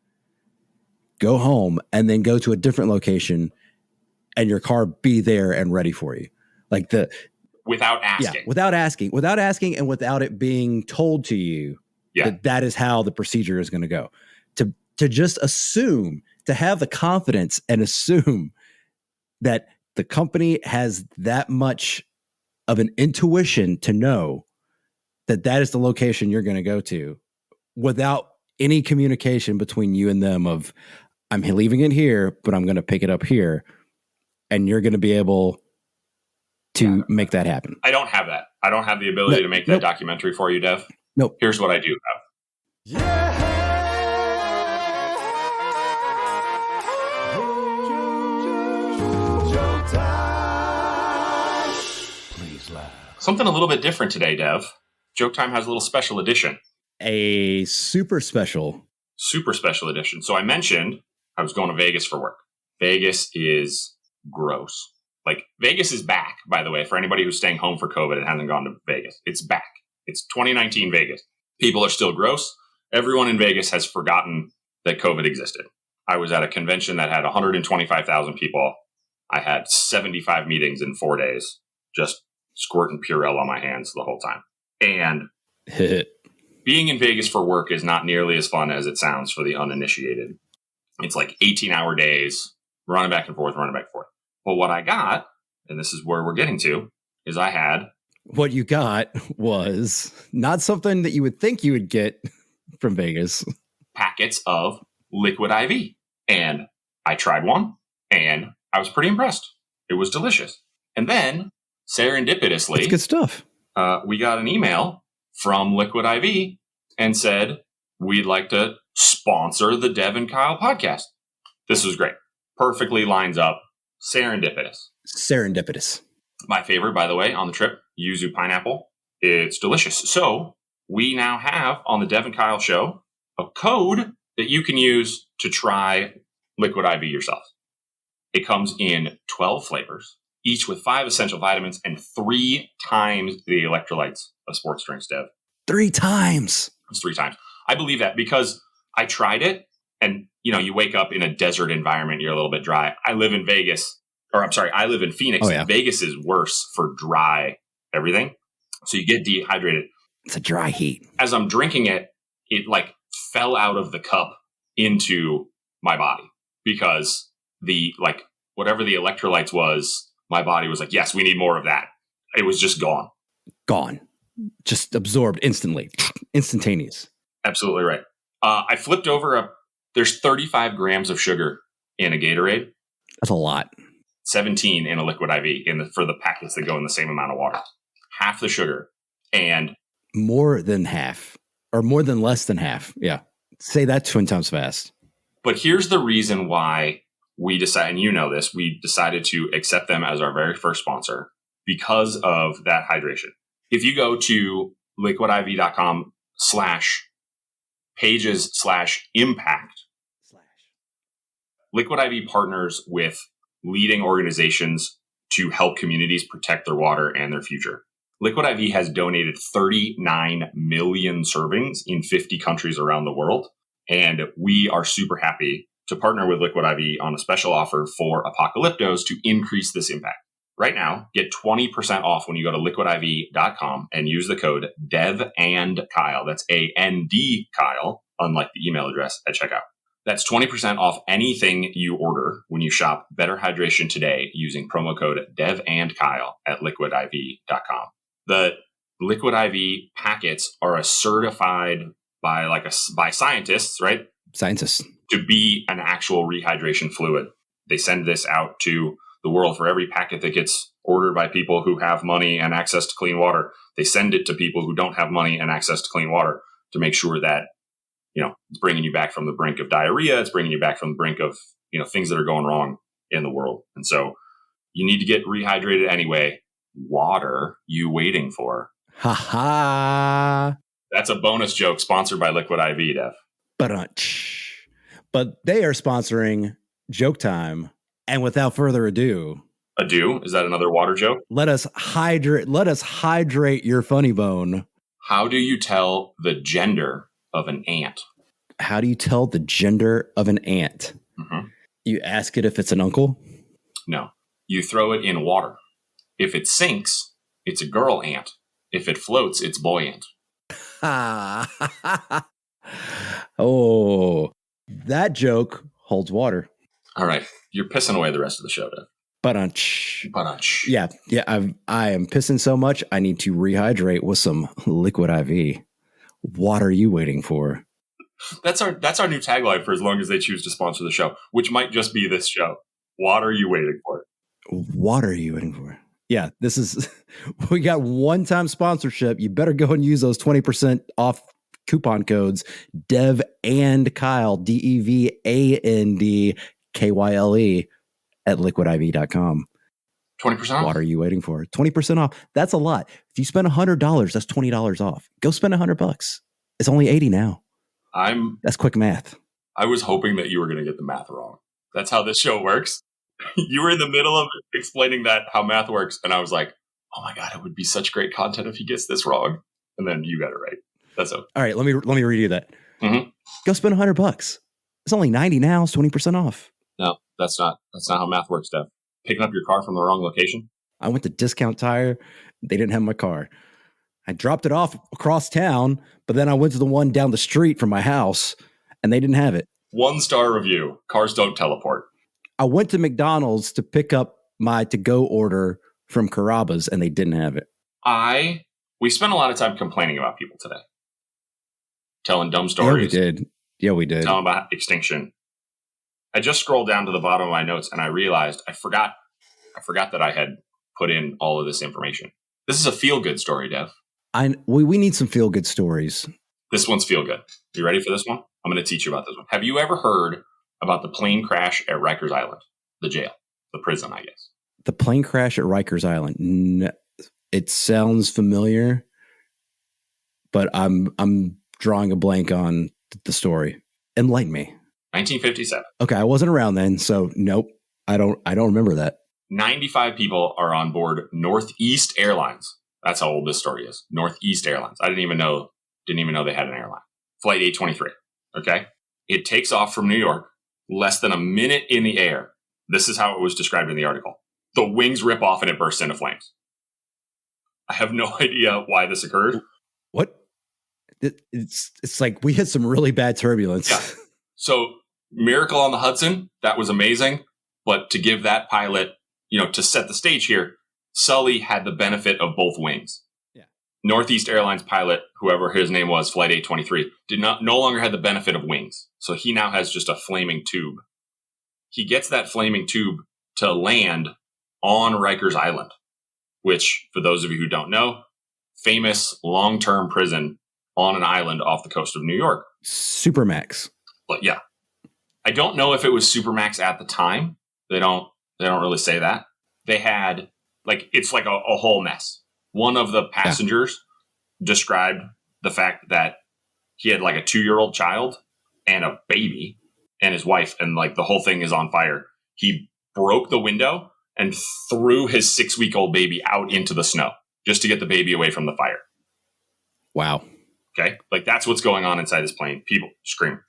go home, and then go to a different location and your car be there and ready for you. Like without asking. Yeah, without asking and without it being told to you that is how the procedure is going to go. To just assume, to have the confidence and assume that the company has that much of an intuition to know that is the location you're going to go to without any communication between you and them of, I'm leaving it here, but I'm going to pick it up here. And you're going to be able to make that happen. I don't have that. I don't have the ability to make that documentary for you, Dev. Nope. Here's what I do have. Yeah. Joke time. Please laugh. Something a little bit different today, Dev. Joke Time has a little special edition. A super special edition. So I mentioned I was going to Vegas for work. Vegas is gross. Like, Vegas is back, by the way, for anybody who's staying home for COVID and hasn't gone to Vegas. It's back. It's 2019 Vegas. People are still gross. Everyone in Vegas has forgotten that COVID existed. I was at a convention that had 125,000 people. I had 75 meetings in 4 days, just squirting Purell on my hands the whole time. And being in Vegas for work is not nearly as fun as it sounds for the uninitiated. It's like 18-hour days, running back and forth. Well, what I got, and this is where we're getting to, is I had... What you got was not something that you would think you would get from Vegas. Packets of liquid IV. And I tried one, and I was pretty impressed. It was delicious. And then, serendipitously... That's good stuff. We got an email from Liquid IV and said, we'd like to sponsor the Dev and Kyle podcast. This was great. Perfectly lines up. Serendipitous. My favorite, by the way, on the trip, yuzu pineapple. It's delicious. So we now have on the Dev and Kyle show a code that you can use to try Liquid IV yourself. It comes in 12 flavors, each with 5 essential vitamins and 3 times the electrolytes of sports drinks, Dev. 3 times. It's 3 times. I believe that because I tried it, and you wake up in a desert environment, you're a little bit dry. I live in Phoenix. Oh, yeah. Vegas is worse for dry everything. So you get dehydrated. It's a dry heat. As I'm drinking it, it like fell out of the cup into my body because the like whatever the electrolytes was, my body was like, yes, we need more of that. It was just gone. Gone. Just absorbed instantly. Instantaneous. Absolutely right. I flipped over there's 35 grams of sugar in a Gatorade. That's a lot. 17 in a liquid IV for the packets that go in the same amount of water. Half the sugar and more than half or more than less than half. Yeah. Say that 20 times fast. But here's the reason why we decided, and you know this, we decided to accept them as our very first sponsor because of that hydration. If you go to liquidiv.com/pages/impact, Liquid IV partners with leading organizations to help communities protect their water and their future. Liquid IV has donated 39 million servings in 50 countries around the world. And we are super happy to partner with Liquid IV on a special offer for Apocalyptos to increase this impact. Right now, get 20% off when you go to liquidiv.com and use the code DEVANDKyle. That's AND Kyle, unlike the email address at checkout. That's 20% off anything you order when you shop Better Hydration today using promo code DEVANDKyle at liquidiv.com. The Liquid IV packets are certified by by scientists, right? Scientists. To be an actual rehydration fluid. They send this out to the world for every packet that gets ordered by people who have money and access to clean water. They send it to people who don't have money and access to clean water to make sure that, it's bringing you back from the brink of diarrhea. It's bringing you back from the brink of, things that are going wrong in the world. And so you need to get rehydrated anyway. Water you waiting for? Ha ha. That's a bonus joke sponsored by Liquid IV, Dev. But they are sponsoring Joke Time. And without further ado. Ado? Is that another water joke? Let us hydrate your funny bone. How do you tell the gender of an ant? How do you tell the gender of an ant? Mm-hmm. You ask it if it's an uncle? No. You throw it in water. If it sinks, it's a girl ant. If it floats, it's boy ant. Oh, that joke holds water. All right. You're pissing away the rest of the show, Dev. But-unch. Yeah. I am pissing so much, I need to rehydrate with some Liquid IV. What are you waiting for? That's our new tagline for as long as they choose to sponsor the show, which might just be this show. What are you waiting for? What are you waiting for? Yeah, this is, we got one-time sponsorship. You better go and use those 20% off coupon codes, Dev and Kyle, DEVANDKYLE at liquidiv.com. 20% off? What are you waiting for? 20% off. That's a lot. If you spend $100, that's $20 off. Go spend $100. It's only $80 now. That's quick math. I was hoping that you were going to get the math wrong. That's how this show works. You were in the middle of explaining how math works, and I was like, oh my God, it would be such great content if he gets this wrong. And then you got it right. That's okay. All right, let me redo that. Mm-hmm. Go spend $100. It's only $90 now. It's 20% off. No, that's not how math works, Dev. Picking up your car from the wrong location? I went to Discount Tire. They didn't have my car. I dropped it off across town, but then I went to the one down the street from my house, and they didn't have it. 1-star review. Cars don't teleport. I went to McDonald's to pick up my to-go order from Carrabba's, and they didn't have it. We spent a lot of time complaining about people today. Telling dumb stories. Yeah, we did. Telling about extinction. I just scrolled down to the bottom of my notes, and I realized I forgot that I had put in all of this information. This is a feel-good story, Dev. We need some feel-good stories. This one's feel-good. You ready for this one? I'm going to teach you about this one. Have you ever heard about the plane crash at Rikers Island? The jail. The prison, I guess. The plane crash at Rikers Island. No, it sounds familiar, but I'm drawing a blank on the story. Enlighten me. 1957. Okay, I wasn't around then, so nope. I don't remember that. 95 people are on board Northeast Airlines. That's how old this story is. Northeast Airlines. I didn't even know they had an airline. Flight 823. Okay. It takes off from New York, less than a minute in the air. This is how it was described in the article. The wings rip off and it bursts into flames. I have no idea why this occurred. What? It's like we hit some really bad turbulence. Yeah. So Miracle on the Hudson, that was amazing. But to give that pilot, to set the stage here, Sully had the benefit of both wings. Yeah. Northeast Airlines pilot, whoever his name was, Flight 823, no longer had the benefit of wings. So he now has just a flaming tube. He gets that flaming tube to land on Rikers Island, which, for those of you who don't know, famous long-term prison on an island off the coast of New York. Supermax. But yeah. I don't know if it was Supermax at the time. They don't really say that. They had, it's like a whole mess. One of the passengers described the fact that he had like a 2-year-old child and a baby and his wife, and like the whole thing is on fire. He broke the window and threw his 6-week-old baby out into the snow just to get the baby away from the fire. Wow. Okay. That's what's going on inside this plane. People scream.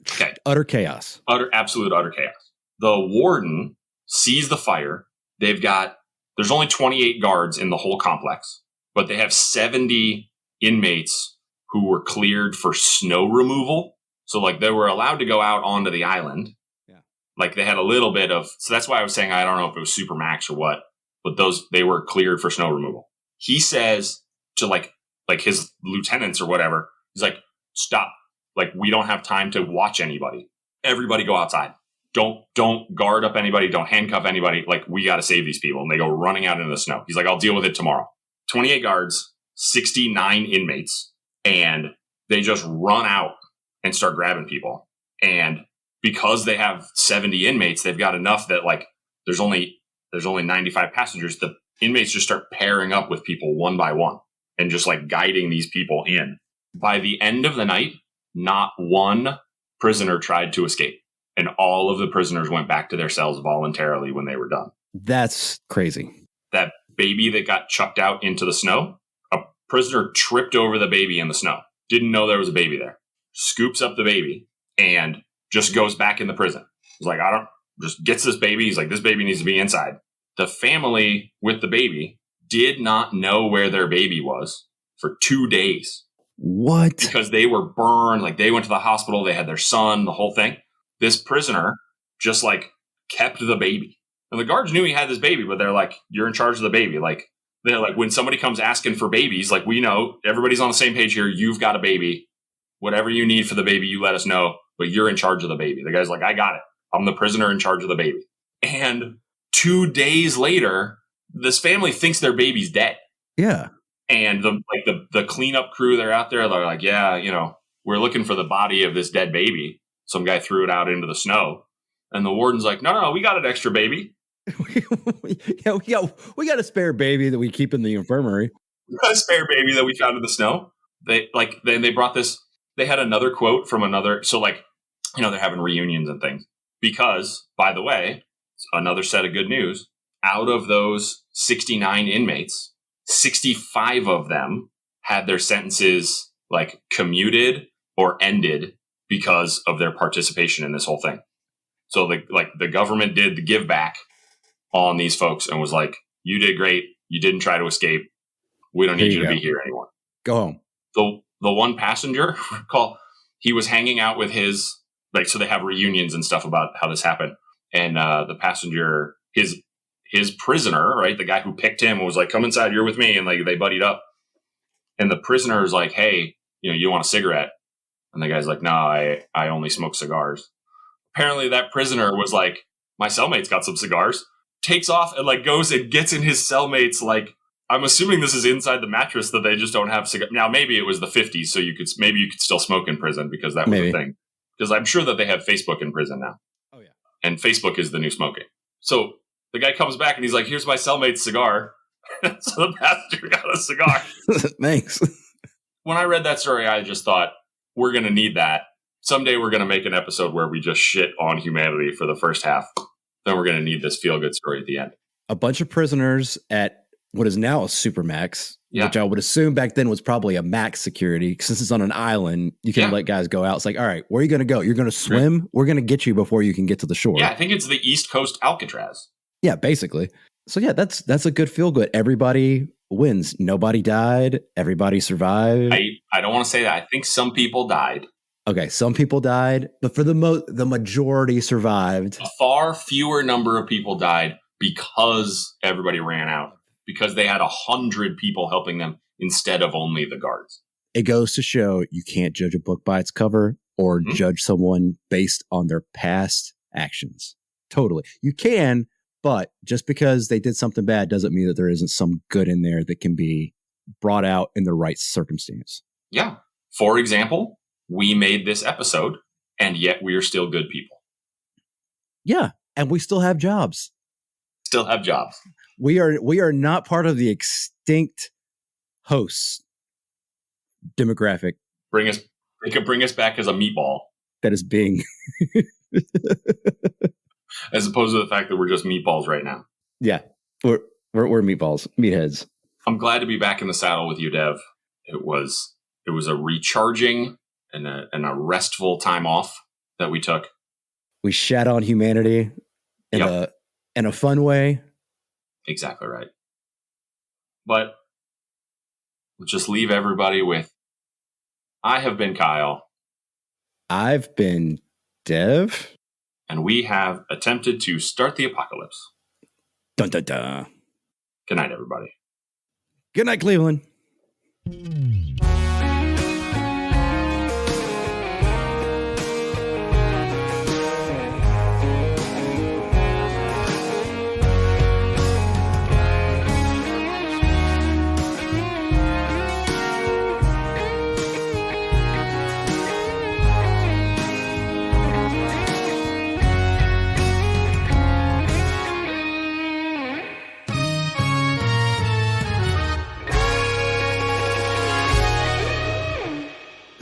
Okay. Utter chaos. Absolute utter chaos. The warden sees the fire. There's only 28 guards in the whole complex, but they have 70 inmates who were cleared for snow removal. So they were allowed to go out onto the island. Yeah. They had a little bit of, so that's why I was saying, I don't know if it was Supermax or what, but they were cleared for snow removal. He says to his lieutenants or whatever, he's like, stop. We don't have time to watch anybody. Everybody go outside. Don't guard up anybody. Don't handcuff anybody. We got to save these people. And they go running out into the snow. He's like, I'll deal with it tomorrow. 28 guards, 69 inmates, and they just run out and start grabbing people. And because they have 70 inmates, they've got enough that there's only 95 passengers. The inmates just start pairing up with people one by one and just guiding these people in. By the end of the night, not one prisoner tried to escape. And all of the prisoners went back to their cells voluntarily when they were done. That's crazy. That baby that got chucked out into the snow, a prisoner tripped over the baby in the snow. Didn't know there was a baby there. Scoops up the baby and just goes back in the prison. He's like, just gets this baby. He's like, this baby needs to be inside. The family with the baby did not know where their baby was for 2 days. What? Because they were burned. They went to the hospital. They had their son, the whole thing. This prisoner just kept the baby. And the guards knew he had this baby, but they're like, you're in charge of the baby. They're like, when somebody comes asking for babies, we know everybody's on the same page here. You've got a baby. Whatever you need for the baby, you let us know, but you're in charge of the baby. The guy's like, I got it. I'm the prisoner in charge of the baby. And 2 days later, this family thinks their baby's dead. Yeah. And the cleanup crew, they're out there. They're like, yeah, we're looking for the body of this dead baby. Some guy threw it out into the snow. And the warden's like, no, we got an extra baby. we got a spare baby that we keep in the infirmary. We got a spare baby that we found in the snow. They brought this. They had another quote from another. So they're having reunions and things. Because, by the way, another set of good news. Out of those 69 inmates, 65 of them had their sentences commuted or ended because of their participation in this whole thing. So the government did the give back on these folks and was like, you did great. You didn't try to escape. We don't need you to be here anymore. Go home. The one passenger, he was hanging out with his, so they have reunions and stuff about how this happened. And the passenger, his prisoner, right, the guy who picked him was like, come inside, you're with me. And they buddied up. And the prisoner is like, hey, you want a cigarette? And the guy's like, no, I only smoke cigars. Apparently that prisoner was like, my cellmate's got some cigars. Takes off and goes and gets in his cellmate's, I'm assuming this is inside the mattress that they just don't have cigars. Now, maybe it was the 50s, so you could still smoke in prison because that was the thing. Because I'm sure that they have Facebook in prison now. Oh, yeah. And Facebook is the new smoking. So the guy comes back and he's like, here's my cellmate's cigar. So the passenger got a cigar. Thanks. When I read that story, I just thought, we're going to need that. Someday we're going to make an episode where we just shit on humanity for the first half. Then we're going to need this feel-good story at the end. A bunch of prisoners at what is now a Supermax, which I would assume back then was probably a max security. Since it's on an island, you can let guys go out. It's like, all right, where are you going to go? You're going to swim? We're going to get you before you can get to the shore. Yeah, I think it's the East Coast Alcatraz. Yeah, basically. So yeah, that's a good feel-good. Everybody wins. Nobody died. Everybody survived. I don't want to say that. I think some people died. Okay, some people died, but for the majority survived. A far fewer number of people died because everybody ran out, because they had 100 people helping them instead of only the guards. It goes to show you can't judge a book by its cover or judge someone based on their past actions. Totally. You can, but just because they did something bad doesn't mean that there isn't some good in there that can be brought out in the right circumstance. Yeah. For example, we made this episode, and yet we are still good people. Yeah, and we still have jobs. Still have jobs. We are not part of the extinct hosts demographic. They could bring us back as a meatball. That is being as opposed to the fact that we're just meatballs right now. Yeah. We're meatballs, meatheads. I'm glad to be back in the saddle with you, Dev. It was a recharging and a restful time off that we took. We shat on humanity in a fun way. Exactly right. But we'll just leave everybody with, I have been Kyle. I've been Dev. And we have attempted to start the apocalypse. Dun dun dun. Good night, everybody. Good night, Cleveland.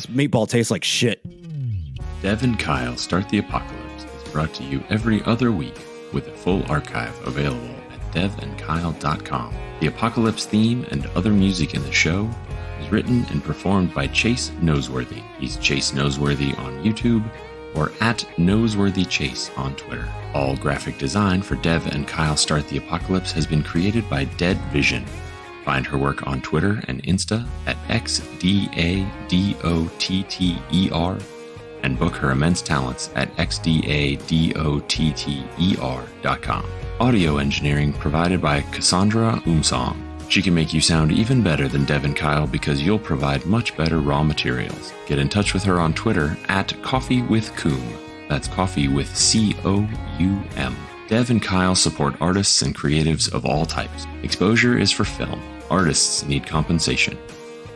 Meatball tastes like shit. Dev and Kyle Start the Apocalypse is brought to you every other week with a full archive available at devandkyle.com. The Apocalypse theme and other music in the show is written and performed by Chase Noseworthy. He's Chase Noseworthy on YouTube or at NoseworthyChase on Twitter. All graphic design for Dev and Kyle Start the Apocalypse has been created by Dead Vision. Find her work on Twitter and Insta at XDADOTTER and book her immense talents at XDADOTTER.com. Audio engineering provided by Cassandra Umsong. She can make you sound even better than Dev and Kyle because you'll provide much better raw materials. Get in touch with her on Twitter at coffeewithcoom. That's coffee with COUM. Dev and Kyle support artists and creatives of all types. Exposure is for film. Artists need compensation.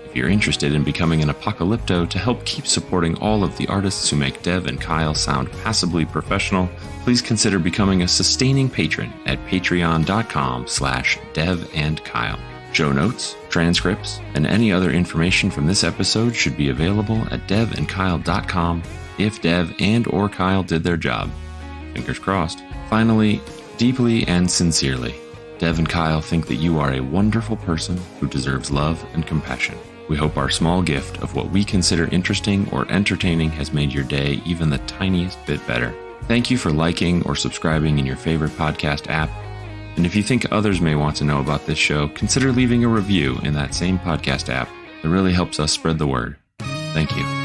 If you're interested in becoming an apocalypto to help keep supporting all of the artists who make Dev and Kyle sound passably professional, please consider becoming a sustaining patron at patreon.com/devandkyle. Show notes, transcripts, and any other information from this episode should be available at devandkyle.com if Dev and or Kyle did their job. Fingers crossed. Finally, deeply and sincerely, Dev and Kyle think that you are a wonderful person who deserves love and compassion. We hope our small gift of what we consider interesting or entertaining has made your day even the tiniest bit better. Thank you for liking or subscribing in your favorite podcast app. And if you think others may want to know about this show, consider leaving a review in that same podcast app. It really helps us spread the word. Thank you.